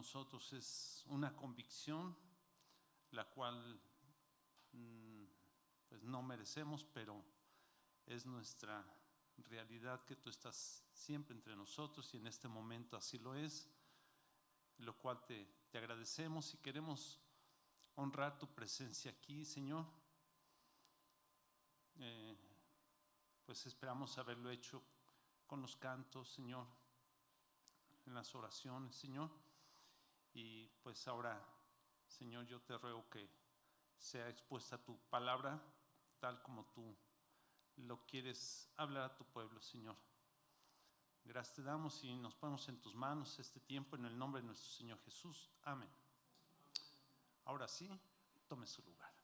nosotros es una convicción, la cual pues no merecemos, pero es nuestra realidad que tú estás siempre entre nosotros y en este momento así lo es, lo cual te agradecemos y queremos honrar tu presencia aquí, Señor. Pues esperamos haberlo hecho con los cantos, Señor, en las oraciones, Señor, y pues ahora, Señor, yo te ruego que sea expuesta tu palabra tal como tú lo quieres hablar a tu pueblo, Señor. Gracias te damos y nos ponemos en tus manos este tiempo en el nombre de nuestro Señor Jesús. Amén. Ahora sí, tome su lugar.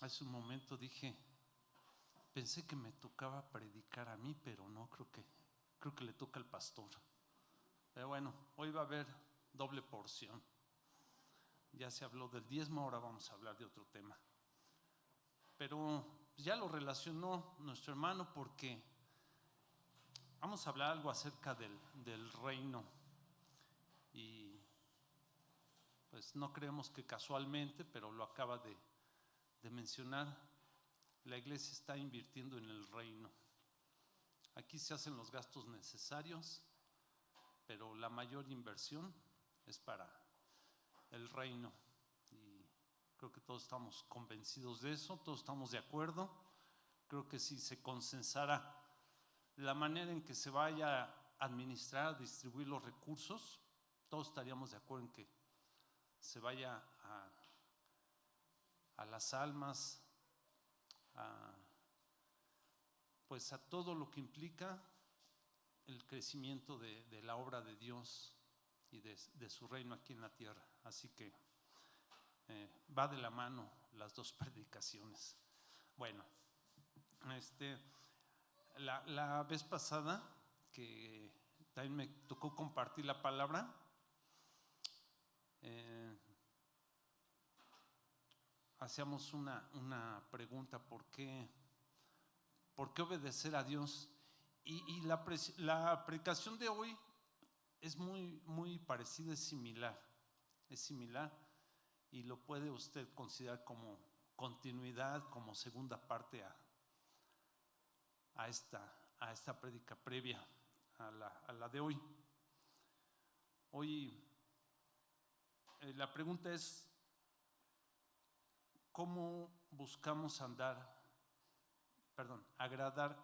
Hace un momento pensé que me tocaba predicar a mí, pero no, creo que le toca al pastor. Pero bueno, hoy va a haber doble porción. Ya se habló del diezmo, ahora vamos a hablar de otro tema. Pero ya lo relacionó nuestro hermano porque vamos a hablar algo acerca del reino. Y pues no creemos que casualmente, pero lo acaba de mencionar. La iglesia está invirtiendo en el reino. Aquí se hacen los gastos necesarios, pero la mayor inversión es para el reino. Y creo que todos estamos convencidos de eso, todos estamos de acuerdo. Creo que si se consensara la manera en que se vaya a administrar, a distribuir los recursos, todos estaríamos de acuerdo en que se vaya a las almas, pues a todo lo que implica el crecimiento de la obra de Dios y de su reino aquí en la tierra. Así que va de la mano las dos predicaciones. Bueno, la vez pasada que también me tocó compartir la palabra, hacíamos una pregunta: ¿por qué obedecer a Dios? Y la predicación de hoy es muy parecida, es similar, y lo puede usted considerar como continuidad, como segunda parte a esta prédica previa a la de hoy. Hoy la pregunta es: ¿cómo buscamos agradar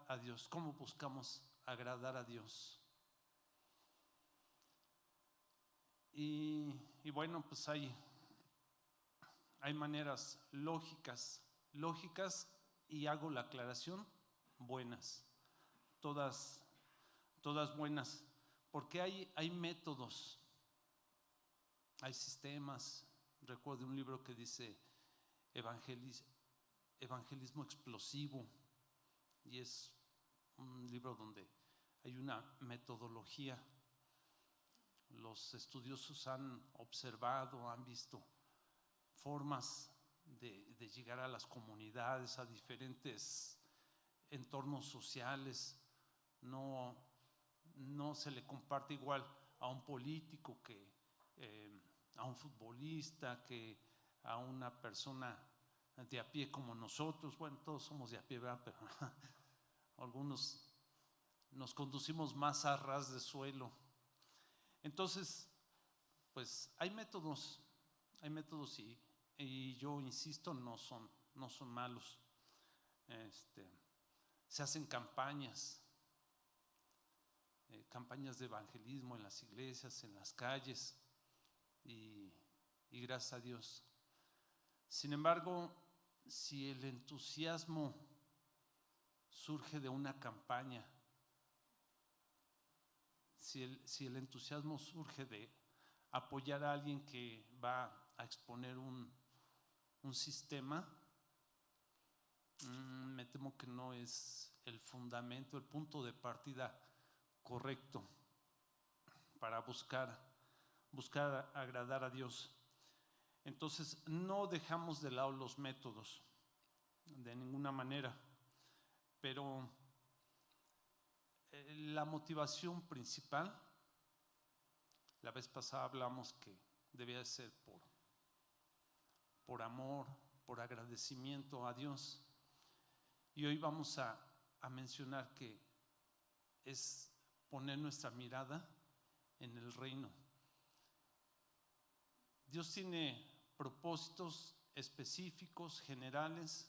a Dios? ¿Cómo buscamos agradar a Dios? Y bueno, pues hay maneras lógicas, y hago la aclaración, buenas, todas buenas, porque hay métodos, hay sistemas. Recuerdo un libro que dice Evangelismo Explosivo, y es un libro donde hay una metodología. Los estudiosos han observado, han visto formas de llegar a las comunidades, a diferentes entornos sociales. No se le comparte igual a un político que a un futbolista, que a una persona de a pie como nosotros. Bueno, todos somos de a pie, ¿verdad? Pero algunos nos conducimos más a ras de suelo. Entonces, pues hay métodos y yo insisto, no son malos. Se hacen campañas de evangelismo en las iglesias, en las calles, y gracias a Dios. Sin embargo, si el entusiasmo surge de una campaña, si el entusiasmo surge de apoyar a alguien que va a exponer un sistema, me temo que no es el fundamento, el punto de partida correcto para buscar agradar a Dios. Entonces, no dejamos de lado los métodos de ninguna manera, pero La motivación principal, la vez pasada hablamos que debía ser por amor, por agradecimiento a Dios. Y hoy vamos a mencionar que es poner nuestra mirada en el reino. Dios tiene propósitos específicos, generales,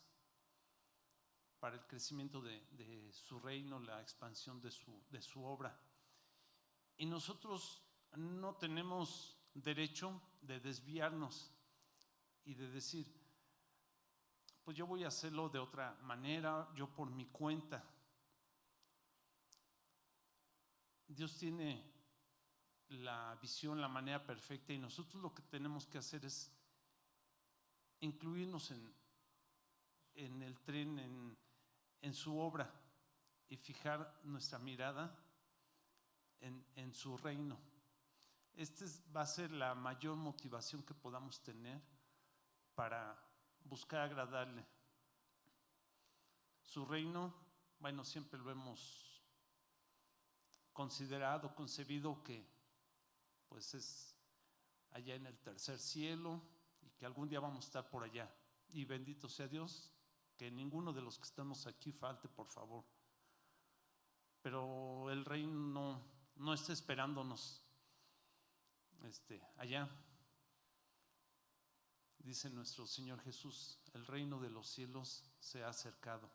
para el crecimiento de su reino, la expansión de su obra. Y nosotros no tenemos derecho de desviarnos y de decir, pues yo voy a hacerlo de otra manera, yo por mi cuenta. Dios tiene la visión, la manera perfecta, y nosotros lo que tenemos que hacer es incluirnos en el tren, en su obra, y fijar nuestra mirada en su reino. Va a ser la mayor motivación que podamos tener para buscar agradarle. Su reino, bueno, siempre lo hemos considerado, concebido que pues es allá en el tercer cielo y que algún día vamos a estar por allá. Y bendito sea Dios, que ninguno de los que estamos aquí falte, por favor. Pero el reino no está esperándonos allá. Dice nuestro Señor Jesús, el reino de los cielos se ha acercado.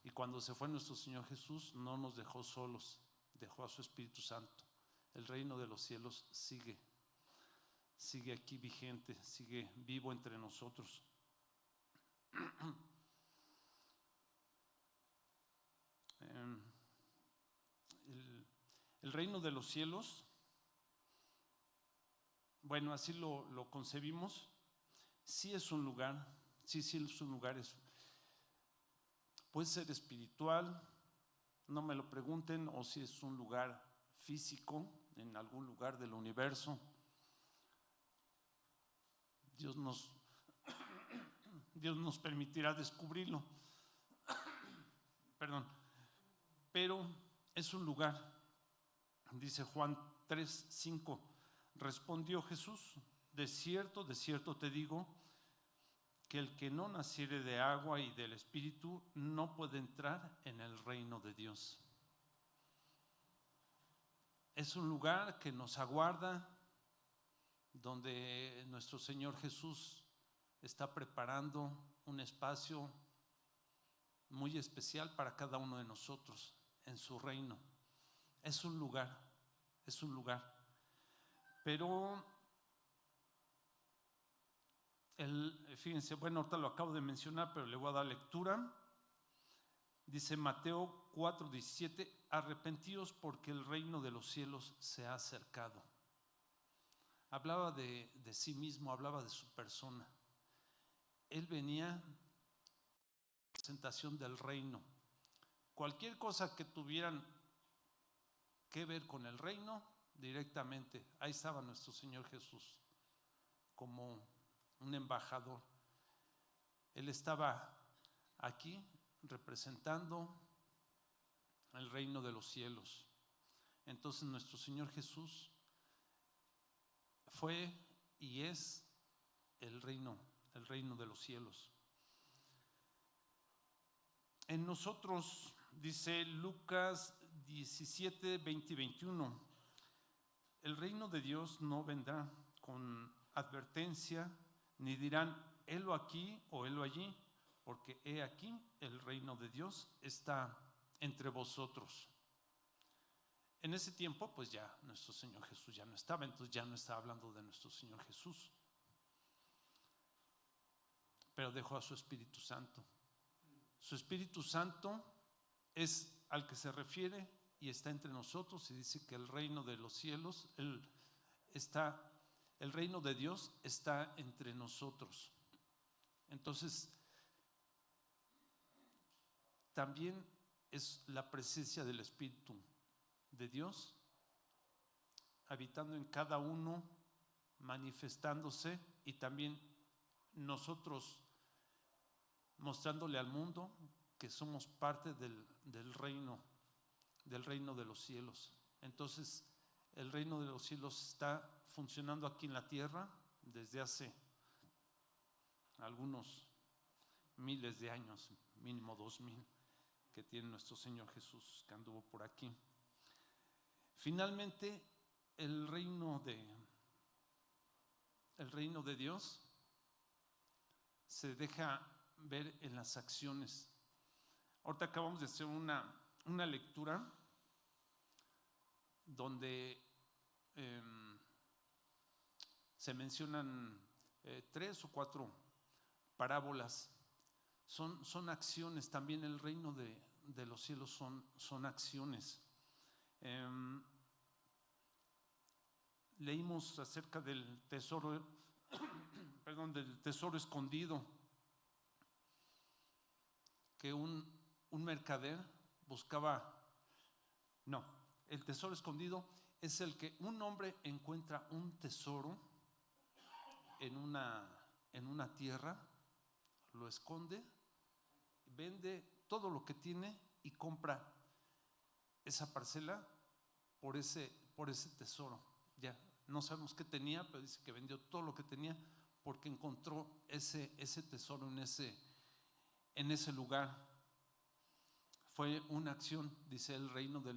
Y cuando se fue nuestro Señor Jesús, no nos dejó solos, dejó a su Espíritu Santo. El reino de los cielos sigue aquí vigente, sigue vivo entre nosotros. El reino de los cielos, bueno, así lo concebimos. Sí es un lugar, sí es un lugar, puede ser espiritual, no me lo pregunten, o si es un lugar físico, en algún lugar del universo. Dios nos permitirá descubrirlo. Perdón. Pero es un lugar. Dice Juan 3:5. Respondió Jesús: de cierto te digo, que el que no naciere de agua y del Espíritu no puede entrar en el reino de Dios. Es un lugar que nos aguarda, donde nuestro Señor Jesús está preparando un espacio muy especial para cada uno de nosotros en su reino. Es un lugar. Pero fíjense, bueno, ahorita lo acabo de mencionar, pero le voy a dar lectura. Dice Mateo 4:17, arrepentíos porque el reino de los cielos se ha acercado. Hablaba de sí mismo, hablaba de su persona. Él venía en presentación del reino. Cualquier cosa que tuvieran que ver con el reino, directamente, ahí estaba nuestro Señor Jesús como un embajador. Él estaba aquí representando el reino de los cielos. Entonces nuestro Señor Jesús fue y es el reino de los cielos. En nosotros, dice Lucas 17, 20 y 21, el reino de Dios no vendrá con advertencia, ni dirán, helo aquí o helo allí, porque he aquí el reino de Dios está entre vosotros. En ese tiempo, pues ya nuestro Señor Jesús ya no estaba, entonces ya no estaba hablando de nuestro Señor Jesús, pero dejó a su Espíritu Santo. Su Espíritu Santo es al que se refiere y está entre nosotros, y dice que el reino de los cielos, el reino de Dios está entre nosotros. Entonces, también es la presencia del Espíritu de Dios habitando en cada uno, manifestándose, y también nosotros mostrándole al mundo que somos parte del reino del reino de los cielos. Entonces, el reino de los cielos está funcionando aquí en la tierra desde hace algunos miles de años, mínimo 2000, que tiene nuestro Señor Jesús, que anduvo por aquí. Finalmente, el reino de Dios se deja ver en las acciones. Ahorita acabamos de hacer una lectura donde se mencionan 3 o 4 parábolas. Son acciones. También el reino de los cielos son acciones. Leímos acerca del tesoro, del tesoro escondido, que un mercader buscaba. No, el tesoro escondido es el que un hombre encuentra un tesoro en una tierra, lo esconde, vende todo lo que tiene y compra esa parcela por ese tesoro. Ya no sabemos qué tenía, pero dice que vendió todo lo que tenía porque encontró ese tesoro en ese lugar. Fue una acción. Dice: el reino de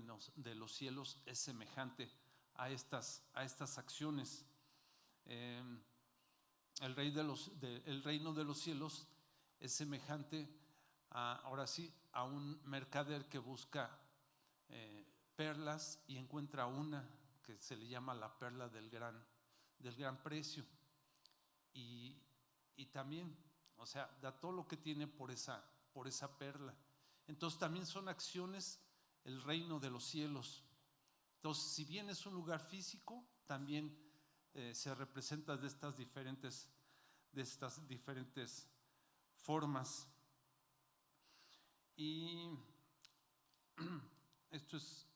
los cielos es semejante a estas acciones. El reino de los cielos es semejante ahora sí, a un mercader que busca perlas y encuentra una que se le llama la perla del gran precio, y también, o sea, da todo lo que tiene por esa perla. Entonces también son acciones el reino de los cielos. Entonces, si bien es un lugar físico, también se representa de estas diferentes formas. Y esto es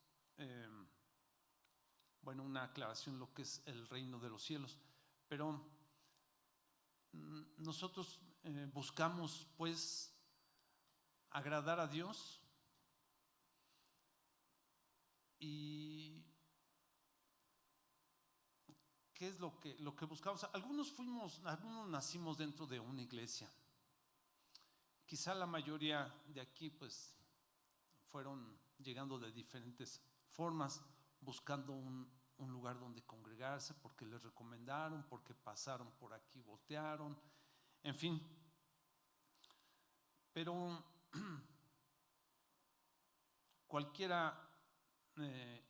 una aclaración lo que es el reino de los cielos. Pero nosotros buscamos pues agradar a Dios, y ¿qué es lo que buscamos? Algunos nacimos dentro de una iglesia. Quizá la mayoría de aquí pues fueron llegando de diferentes formas, buscando un lugar donde congregarse, porque les recomendaron, porque pasaron por aquí, voltearon, en fin. Pero cualquiera,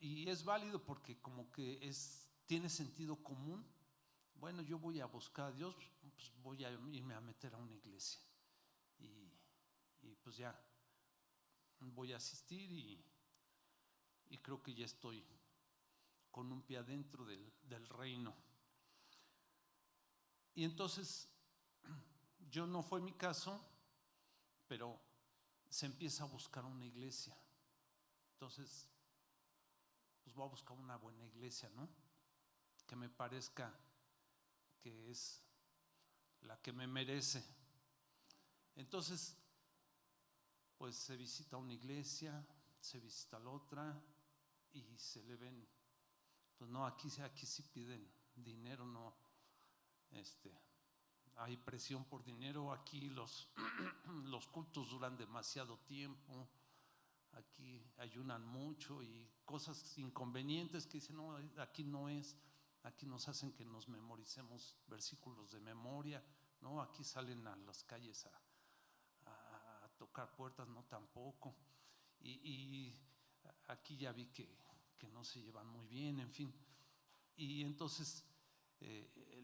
y es válido porque como que tiene sentido común. Bueno, yo voy a buscar a Dios, pues voy a irme a meter a una iglesia y pues ya voy a asistir y creo que ya estoy con un pie adentro del reino. Y entonces, yo no fue mi caso, pero se empieza a buscar una iglesia. Entonces, pues voy a buscar una buena iglesia, ¿no? Que me parezca que es la que me merece. Entonces, pues se visita una iglesia, se visita la otra y se le ven, pues no, aquí sí piden dinero, no, hay presión por dinero, aquí los cultos duran demasiado tiempo, aquí ayunan mucho y cosas inconvenientes que dicen: no, aquí no es, aquí nos hacen que nos memoricemos versículos de memoria, no, aquí salen a las calles a tocar puertas, no, tampoco, y aquí ya vi que no se llevan muy bien, en fin. Y entonces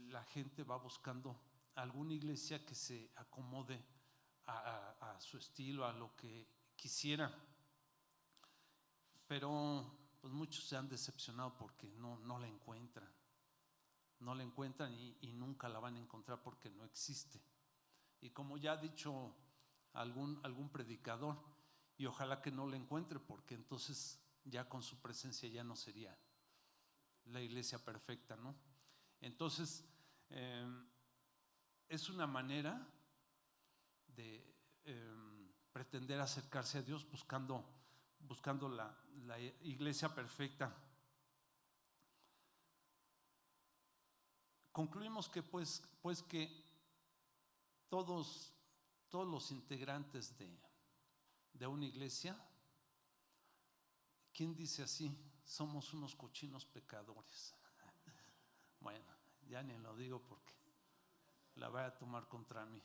la gente va buscando alguna iglesia que se acomode a su estilo, a lo que quisiera. Pero pues muchos se han decepcionado porque no la encuentran. No la encuentran y nunca la van a encontrar porque no existe. Y como ya ha dicho algún predicador, y ojalá que no la encuentre, porque entonces ya con su presencia ya no sería la iglesia perfecta, ¿no? Entonces es una manera de pretender acercarse a Dios buscando buscando la iglesia perfecta. Concluimos que pues que todos los integrantes de una iglesia, ¿quién dice así? Somos unos cochinos pecadores. Bueno, ya ni lo digo porque la voy a tomar contra mí.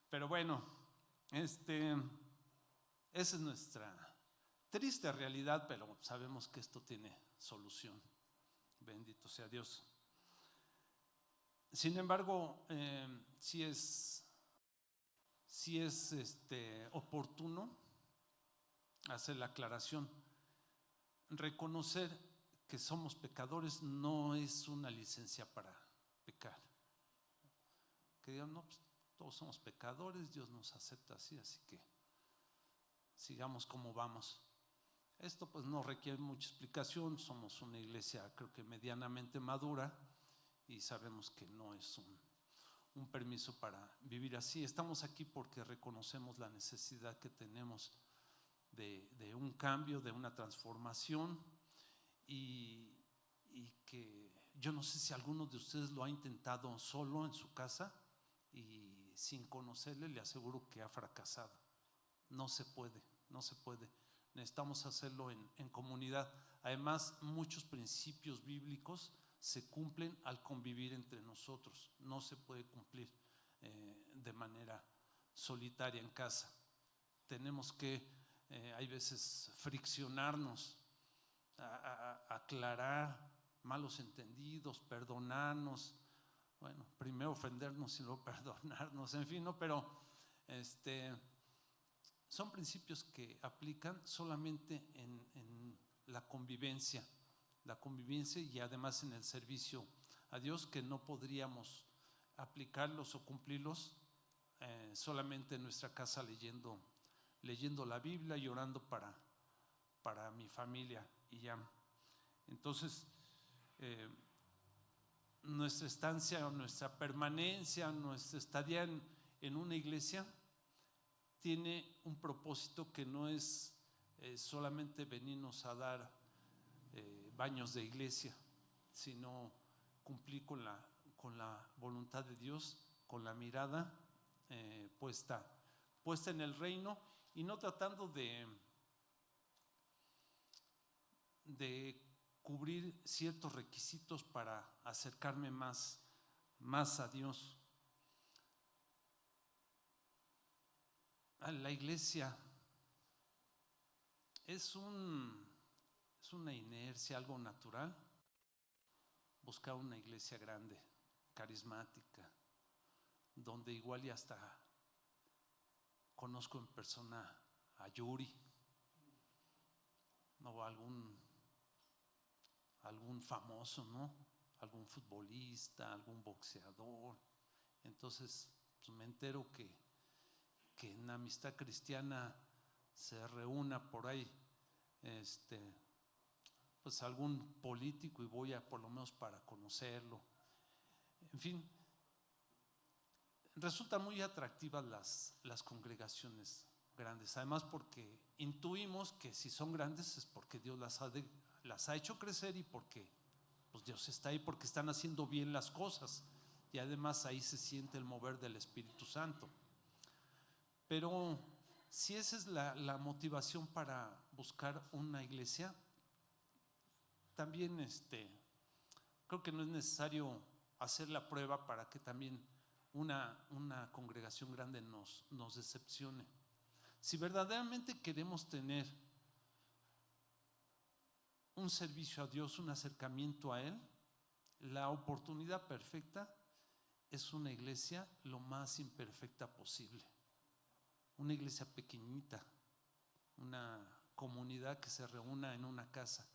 Pero bueno, esa es nuestra triste realidad, pero sabemos que esto tiene solución. Bendito sea Dios. Sin embargo, sí es oportuno hacer la aclaración. Reconocer que somos pecadores no es una licencia para pecar. Que digan, no, pues todos somos pecadores, Dios nos acepta así, así que sigamos como vamos. Esto pues no requiere mucha explicación. Somos una iglesia, creo que medianamente madura, y sabemos que no es un permiso para vivir así. Estamos aquí porque reconocemos la necesidad que tenemos de un cambio, de una transformación, y que yo no sé si alguno de ustedes lo ha intentado solo en su casa y sin conocerle, le aseguro que ha fracasado. No se puede. Necesitamos hacerlo en comunidad. Además, muchos principios bíblicos se cumplen al convivir entre nosotros. No se puede cumplir de manera solitaria en casa. Tenemos que, hay veces, friccionarnos, aclarar malos entendidos, perdonarnos. Bueno, primero ofendernos y luego perdonarnos, en fin, ¿no? Pero son principios que aplican solamente en la convivencia y además en el servicio a Dios, que no podríamos aplicarlos o cumplirlos solamente en nuestra casa leyendo la Biblia y orando para mi familia y ya. Entonces, nuestra estancia, nuestra permanencia, nuestra estadía en una iglesia tiene un propósito que no es solamente venirnos a dar baños de iglesia, sino cumplir con la voluntad de Dios, con la mirada puesta en el reino, y no tratando de cubrir ciertos requisitos para acercarme más a Dios. La iglesia es una inercia, algo natural. Buscar una iglesia grande, carismática, donde igual y hasta conozco en persona a Yuri, o algún famoso, ¿no? Algún futbolista, algún boxeador. Entonces pues me entero que en Amistad Cristiana se reúna por ahí pues algún político, y voy por lo menos para conocerlo. En fin, resultan muy atractivas las congregaciones grandes, además porque intuimos que si son grandes es porque Dios las ha hecho crecer, y porque pues Dios está ahí, porque están haciendo bien las cosas, y además ahí se siente el mover del Espíritu Santo. Pero si esa es la motivación para buscar una iglesia, también creo que no es necesario hacer la prueba para que también una congregación grande nos decepcione. Si verdaderamente queremos tener un servicio a Dios, un acercamiento a Él, la oportunidad perfecta es una iglesia lo más imperfecta posible. Una iglesia pequeñita, una comunidad que se reúna en una casa,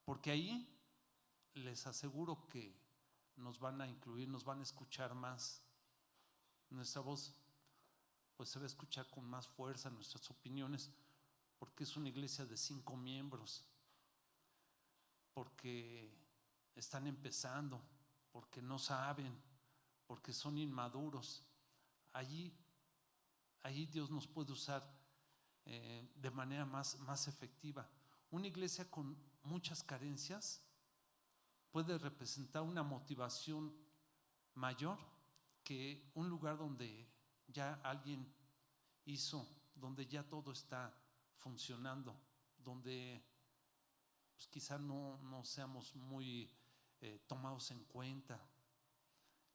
porque ahí les aseguro que nos van a incluir, nos van a escuchar más. Nuestra voz pues se va a escuchar con más fuerza, nuestras opiniones, porque es una iglesia de 5 miembros, porque están empezando, porque no saben, porque son inmaduros. Allí ahí Dios nos puede usar de manera más efectiva. Una iglesia con muchas carencias puede representar una motivación mayor que un lugar donde ya alguien hizo, donde ya todo está funcionando, donde pues quizá no seamos muy tomados en cuenta.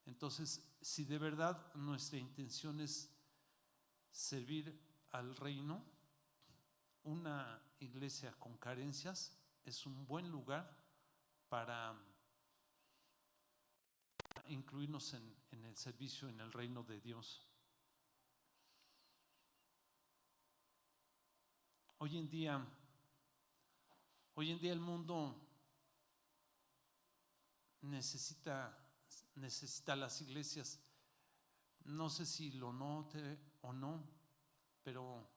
Entonces, si de verdad nuestra intención es servir al reino, una iglesia con carencias es un buen lugar para incluirnos en el servicio, en el reino de Dios. Hoy en día el mundo necesita las iglesias. No sé si lo note o no, pero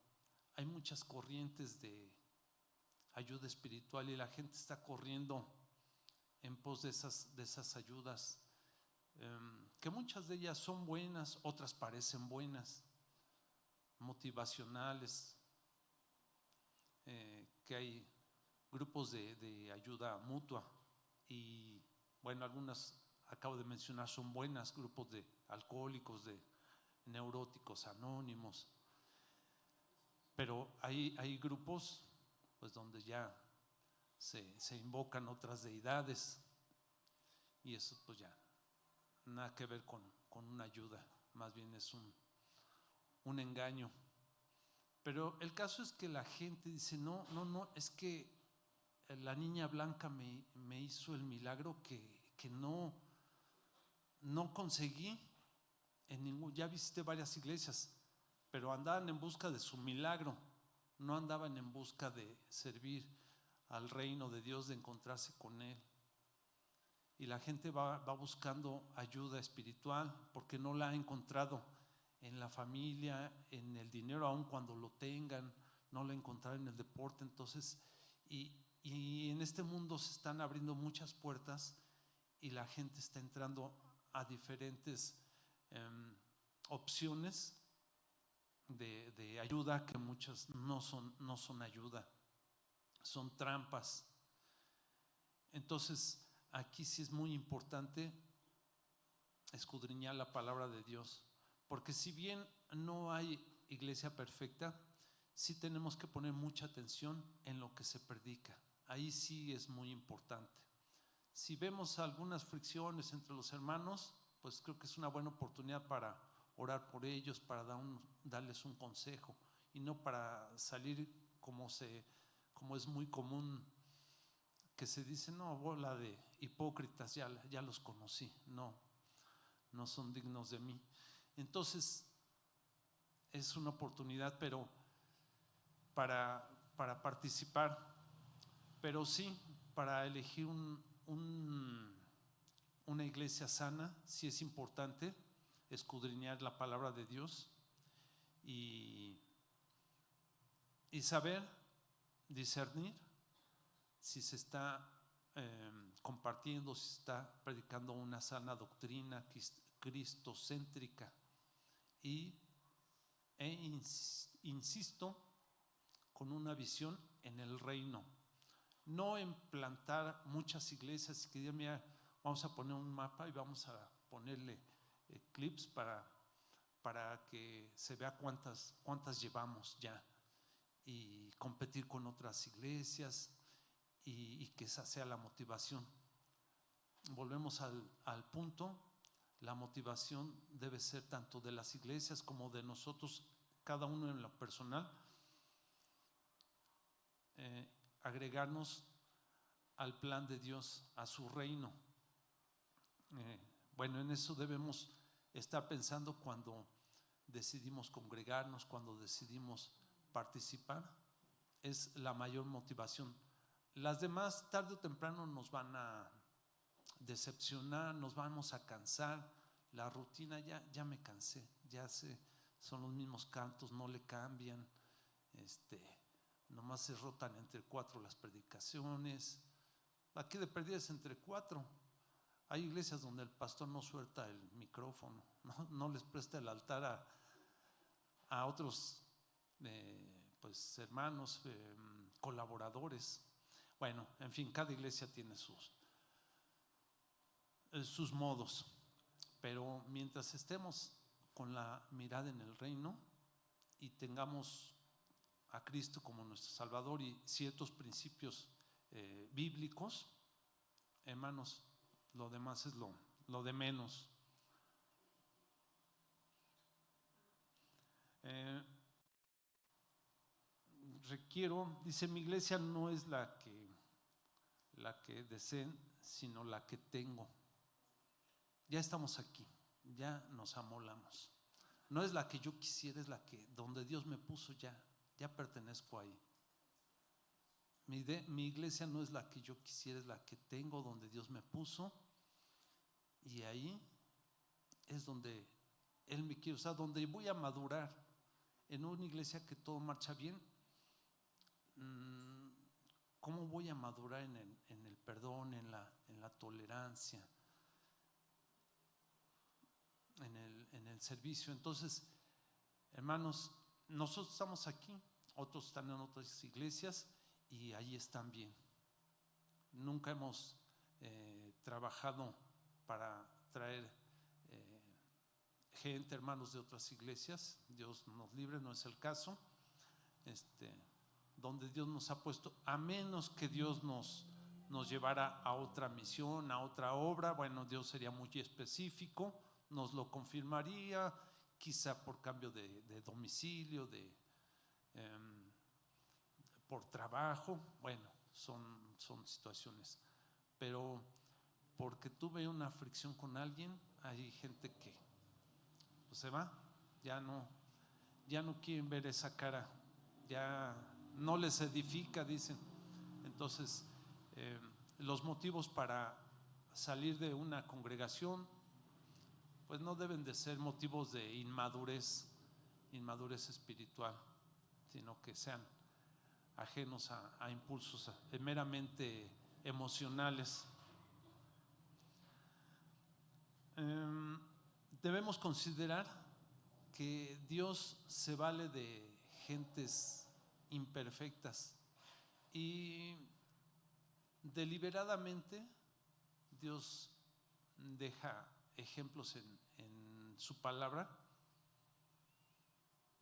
hay muchas corrientes de ayuda espiritual y la gente está corriendo en pos de esas ayudas, que muchas de ellas son buenas, otras parecen buenas, motivacionales, que hay grupos de ayuda mutua y bueno, algunas acabo de mencionar son buenas, grupos de alcohólicos, de neuróticos anónimos, pero hay grupos pues donde ya se invocan otras deidades y eso pues ya nada que ver con una ayuda, más bien es un engaño. Pero el caso es que la gente dice no, es que la niña blanca me hizo el milagro que no conseguí en ningún. Ya visité varias iglesias, pero andaban en busca de su milagro, no andaban en busca de servir al reino de Dios, de encontrarse con Él. Y la gente va buscando ayuda espiritual porque no la ha encontrado en la familia, en el dinero, aun cuando lo tengan, no la encontraron en el deporte. Entonces, y en este mundo se están abriendo muchas puertas y la gente está entrando a diferentes opciones de ayuda que muchas no son ayuda, son trampas. Entonces, aquí sí es muy importante escudriñar la palabra de Dios, porque si bien no hay iglesia perfecta, sí tenemos que poner mucha atención en lo que se predica. Ahí sí es muy importante. Si vemos algunas fricciones entre los hermanos, pues creo que es una buena oportunidad para orar por ellos, para darles un consejo y no para salir como es muy común que se dice, no, bola de hipócritas, ya los conocí, no son dignos de mí. Entonces es una oportunidad, pero para participar, pero sí para elegir una iglesia sana. Sí es importante escudriñar la palabra de Dios y saber discernir si se está compartiendo, si se está predicando una sana doctrina cristocéntrica insisto, con una visión en el reino, no en plantar muchas iglesias y que digan, mira, vamos a poner un mapa y vamos a ponerle clips para que se vea cuántas llevamos ya y competir con otras iglesias y que esa sea la motivación. Volvemos al punto, la motivación debe ser tanto de las iglesias como de nosotros, cada uno en lo personal, agregarnos al plan de Dios, a su reino. Bueno, en eso debemos estar pensando cuando decidimos congregarnos, cuando decidimos participar, es la mayor motivación. Las demás tarde o temprano nos van a decepcionar, nos vamos a cansar, la rutina ya me cansé, son los mismos cantos, no le cambian, nomás se rotan entre 4 las predicaciones. Aquí de perdidas entre 4. Hay iglesias donde el pastor no suelta el micrófono, no les presta el altar a otros pues hermanos, colaboradores. Bueno, en fin, cada iglesia tiene sus modos, pero mientras estemos con la mirada en el reino y tengamos a Cristo como nuestro Salvador y ciertos principios bíblicos, hermanos, lo demás es lo de menos. Dice, mi iglesia no es la que deseen, sino la que tengo. Ya estamos aquí, ya nos amolamos. No es la que yo quisiera, es la que donde Dios me puso, ya pertenezco ahí. Mi iglesia no es la que yo quisiera, es la que tengo donde Dios me puso, y ahí es donde Él me quiere usar, donde voy a madurar. En una iglesia que todo marcha bien, ¿cómo voy a madurar en el perdón, en la tolerancia, en el servicio? Entonces, hermanos, nosotros estamos aquí, otros están en otras iglesias y ahí están bien. Nunca hemos trabajado para traer gente, hermanos de otras iglesias. Dios nos libre, no es el caso. Donde Dios nos ha puesto, a menos que Dios nos llevara a otra misión, a otra obra, bueno, Dios sería muy específico, nos lo confirmaría, quizá por cambio de domicilio, por trabajo. Bueno, son situaciones, pero porque tuve una fricción con alguien, hay gente que pues se va, ya no quieren ver esa cara, ya no les edifica, dicen. Entonces, los motivos para salir de una congregación pues no deben de ser motivos de inmadurez espiritual, sino que sean ajenos a impulsos meramente emocionales. Debemos considerar que Dios se vale de gentes imperfectas y deliberadamente Dios deja ejemplos en su palabra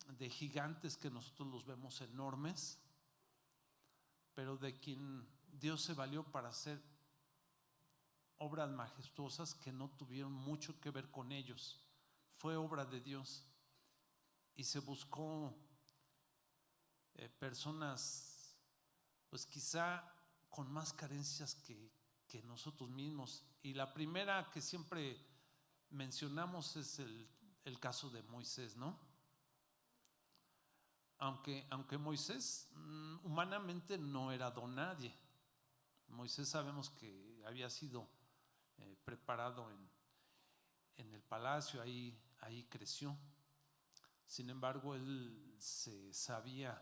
de gigantes que nosotros los vemos enormes, pero de quien Dios se valió para hacer obras majestuosas que no tuvieron mucho que ver con ellos. Fue obra de Dios y se buscó personas pues quizá con más carencias que nosotros mismos. Y la primera que siempre mencionamos es el caso de Moisés, ¿no? Aunque Moisés humanamente no era don nadie. Moisés sabemos que había sido preparado en el palacio, ahí creció. Sin embargo, él se sabía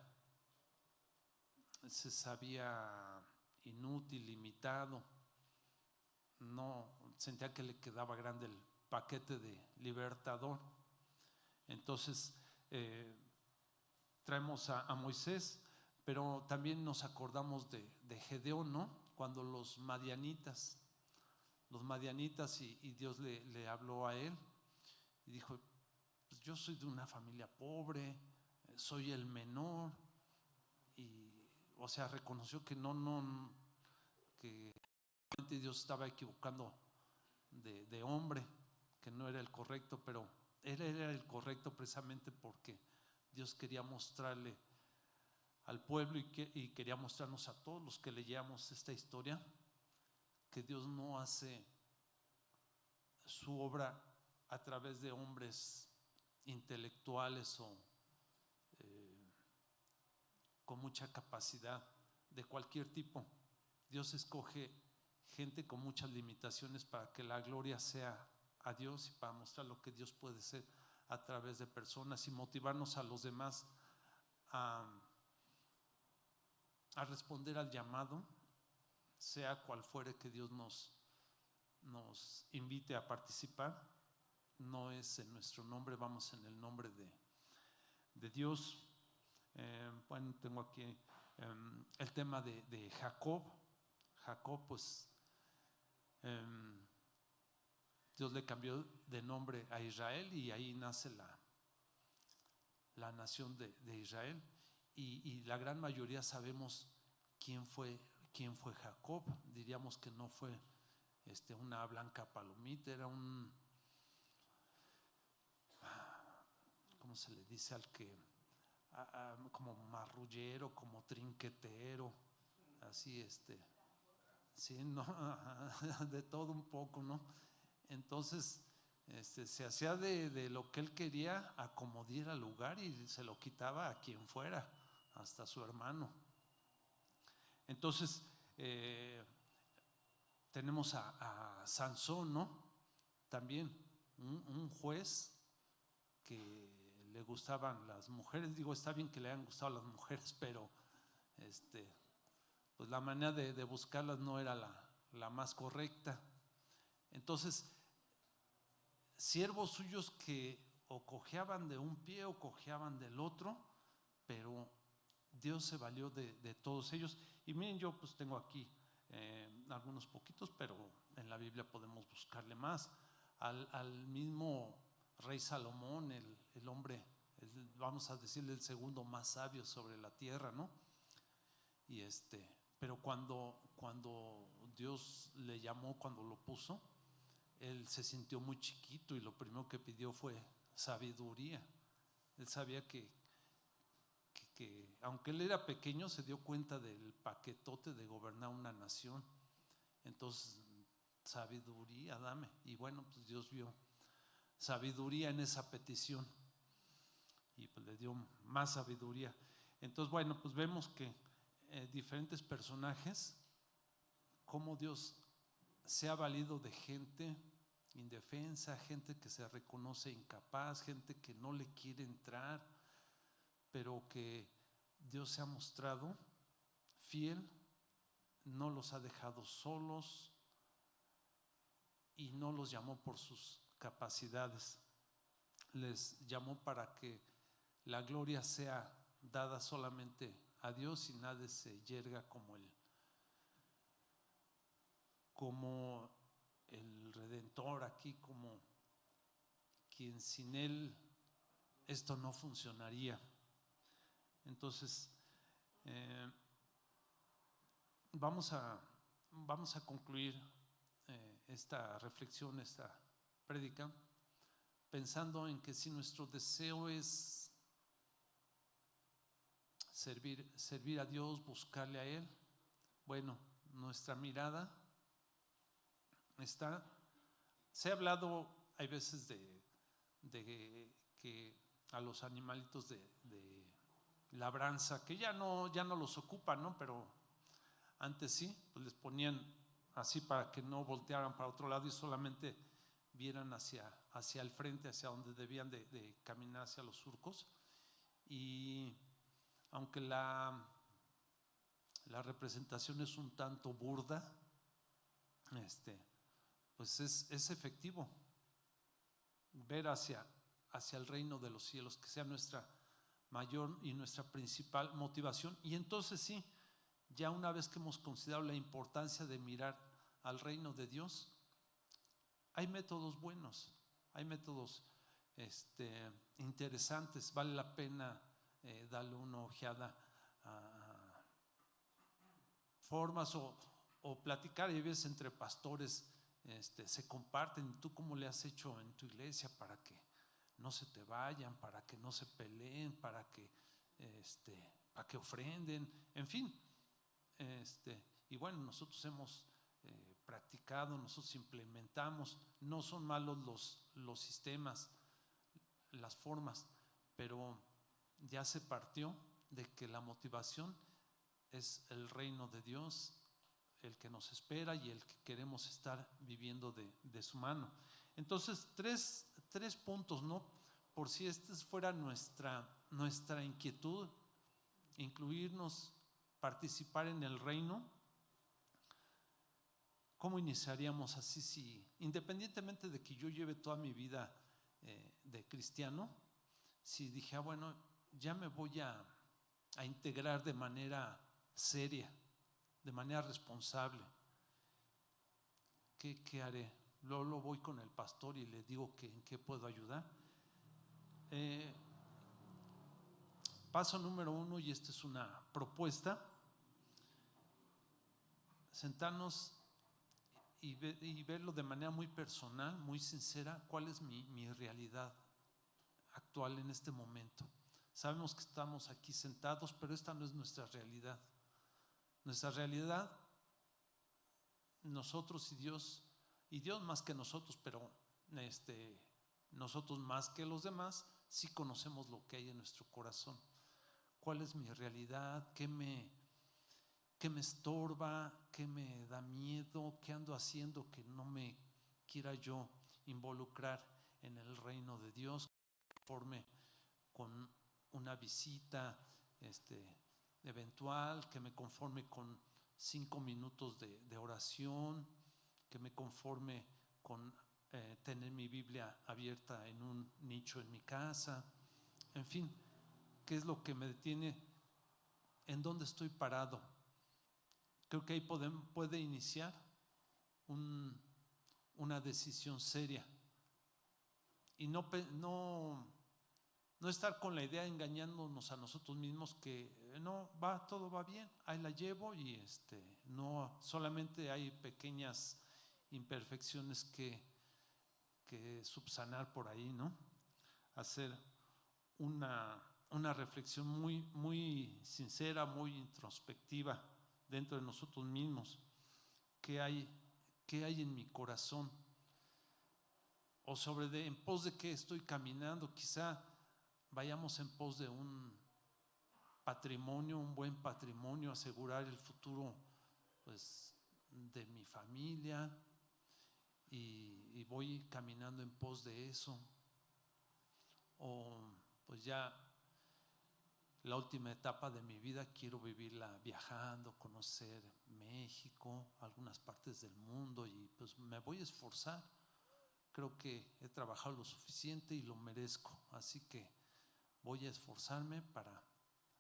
inútil, limitado. No sentía que le quedaba grande el paquete de libertador. Entonces traemos a Moisés, pero también nos acordamos de Gedeón, ¿no? Cuando los madianitas y Dios le habló a él y dijo, pues yo soy de una familia pobre, soy el menor, y o sea, reconoció que que Dios estaba equivocando de hombre, que no era el correcto, pero él era el correcto precisamente porque Dios quería mostrarle al pueblo y quería mostrarnos a todos los que leíamos esta historia que Dios no hace su obra a través de hombres intelectuales o con mucha capacidad de cualquier tipo. Dios escoge gente con muchas limitaciones para que la gloria sea a Dios y para mostrar lo que Dios puede ser a través de personas y motivarnos a los demás a responder al llamado, sea cual fuere que Dios nos invite a participar. No es en nuestro nombre, vamos en el nombre de Dios. Bueno, tengo aquí el tema de Jacob. Jacob, pues Dios le cambió de nombre a Israel y ahí nace la nación de Israel. Y la gran mayoría sabemos quién fue Jacob. Diríamos que no fue una blanca palomita, era ¿cómo se le dice al que? Como marrullero, como trinquetero, así sí, no, de todo un poco, ¿no? Entonces se hacía de lo que él quería a como diera lugar y se lo quitaba a quien fuera, hasta su hermano. Entonces tenemos a Sansón, ¿no? También un juez que le gustaban las mujeres. Digo, está bien que le hayan gustado las mujeres, pero pues la manera de buscarlas no era la más correcta. Entonces, siervos suyos que o cojeaban de un pie o cojeaban del otro, pero Dios se valió de todos ellos. Y miren, yo pues tengo aquí algunos poquitos, pero en la Biblia podemos buscarle más. Al mismo rey Salomón, el hombre, vamos a decirle el segundo más sabio sobre la tierra, ¿no? Y pero cuando Dios le llamó, cuando lo puso, él se sintió muy chiquito y lo primero que pidió fue sabiduría. Él sabía que aunque él era pequeño, se dio cuenta del paquetote de gobernar una nación. Entonces, sabiduría dame. Y bueno, pues Dios vio sabiduría en esa petición y pues le dio más sabiduría. Entonces, bueno, pues vemos que diferentes personajes, cómo Dios se ha valido de gente indefensa, gente que se reconoce incapaz, gente que no le quiere entrar, pero que Dios se ha mostrado fiel, no los ha dejado solos y no los llamó por sus capacidades, les llamó para que la gloria sea dada solamente a Dios y nadie se yerga como el Redentor aquí, como quien sin él esto no funcionaría. Entonces vamos a concluir esta reflexión, esta prédica, pensando en que si nuestro deseo es servir a Dios, buscarle a Él, bueno, nuestra mirada se ha hablado, hay veces de que a los animalitos de labranza, que ya no los ocupan, ¿no? Pero antes sí, pues les ponían así para que no voltearan para otro lado y solamente vieran hacia el frente, hacia donde debían de caminar, hacia los surcos. Y aunque la representación es un tanto burda, pues es efectivo ver hacia el reino de los cielos, que sea nuestra mayor y nuestra principal motivación. Y entonces sí, ya una vez que hemos considerado la importancia de mirar al reino de Dios, hay métodos buenos, hay métodos interesantes, vale la pena darle una ojeada a formas o platicar. Y a veces entre pastores se comparten. ¿Tú cómo le has hecho en tu iglesia para que no se te vayan, para que no se peleen, para que ofrenden, en fin? Y bueno, nosotros hemos practicado, nosotros implementamos. No son malos los sistemas, las formas, pero ya se partió de que la motivación es el reino de Dios, el que nos espera y el que queremos estar viviendo de su mano. Entonces, tres puntos, ¿no? Por si fuera nuestra inquietud, incluirnos, participar en el reino. ¿Cómo iniciaríamos así? Si independientemente de que yo lleve toda mi vida de cristiano, si dije, bueno, ya me voy a integrar de manera seria, de manera responsable. ¿Qué haré? Luego voy con el pastor y le digo que en qué puedo ayudar. Paso número 1, y esta es una propuesta: sentarnos y verlo de manera muy personal, muy sincera, cuál es mi realidad actual en este momento. Sabemos que estamos aquí sentados, pero esta no es nuestra realidad. Nuestra realidad, nosotros y Dios más que nosotros, pero nosotros más que los demás, sí conocemos lo que hay en nuestro corazón. ¿Cuál es mi realidad? ¿Qué me estorba? ¿Qué me da miedo? ¿Qué ando haciendo que no me quiera yo involucrar en el reino de Dios? Conforme con una visita eventual, que me conforme con 5 minutos de oración, que me conforme con tener mi Biblia abierta en un nicho en mi casa. En fin, ¿qué es lo que me detiene? ¿En dónde estoy parado? Creo que ahí puede iniciar una decisión seria, y no estar con la idea engañándonos a nosotros mismos que no, todo va bien, ahí la llevo, y no, solamente hay pequeñas imperfecciones que subsanar por ahí, ¿no? Hacer una reflexión muy, muy sincera, muy introspectiva dentro de nosotros mismos. ¿Qué hay en mi corazón? O en pos de qué estoy caminando. Quizá vayamos en pos de un patrimonio, un buen patrimonio, asegurar el futuro, pues, de mi familia, y voy caminando en pos de eso. O pues ya la última etapa de mi vida quiero vivirla viajando, conocer México, algunas partes del mundo, y pues me voy a esforzar. Creo que he trabajado lo suficiente y lo merezco, así que voy a esforzarme para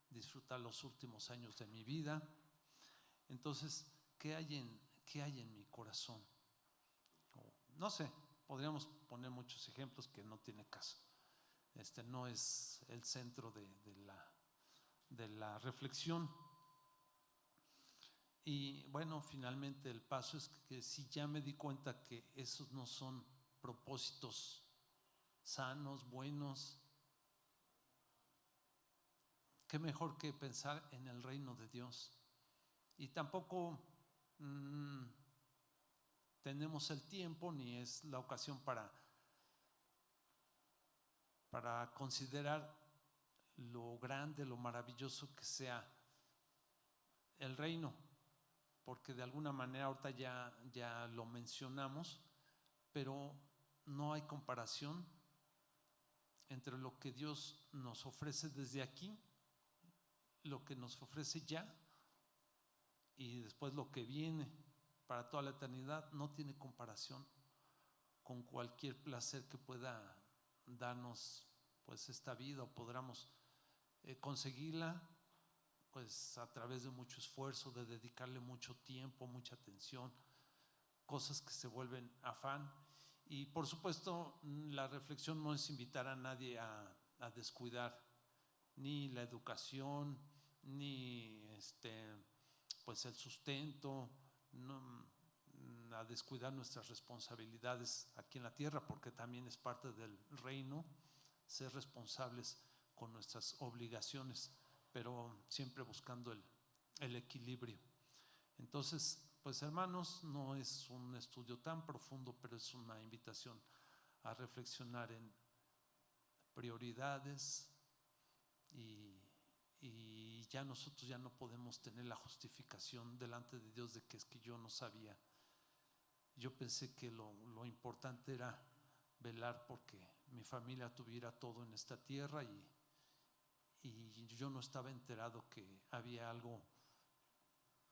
disfrutar los últimos años de mi vida. Entonces, ¿qué hay en mi corazón? No sé, podríamos poner muchos ejemplos que no tiene caso. No es el centro de la reflexión. Y bueno, finalmente el paso es que si ya me di cuenta que esos no son propósitos sanos, buenos, qué mejor que pensar en el reino de Dios. Y tampoco tenemos el tiempo ni es la ocasión para considerar lo grande, lo maravilloso que sea el reino, porque de alguna manera ahorita ya lo mencionamos, pero no hay comparación entre lo que Dios nos ofrece desde aquí, lo que nos ofrece ya, y después lo que viene para toda la eternidad. No tiene comparación con cualquier placer que pueda darnos pues esta vida, o podamos conseguirla pues a través de mucho esfuerzo, de dedicarle mucho tiempo, mucha atención, cosas que se vuelven afán. Y por supuesto, la reflexión no es invitar a nadie a descuidar ni la educación, ni pues el sustento, no, a descuidar nuestras responsabilidades aquí en la tierra, porque también es parte del reino ser responsables con nuestras obligaciones, pero siempre buscando el equilibrio. Entonces, pues hermanos, no es un estudio tan profundo, pero es una invitación a reflexionar en prioridades, y ya nosotros ya no podemos tener la justificación delante de Dios de que es que yo no sabía. Yo pensé que lo importante era velar porque mi familia tuviera todo en esta tierra, y yo no estaba enterado que había algo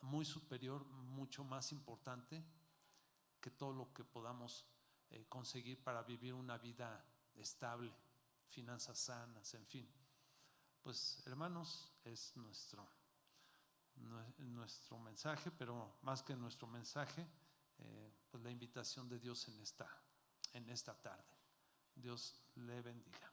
muy superior, mucho más importante que todo lo que podamos conseguir para vivir una vida estable, finanzas sanas, en fin. pues hermanos, es nuestro mensaje, pero más que nuestro mensaje, pues la invitación de Dios en esta tarde. Dios le bendiga.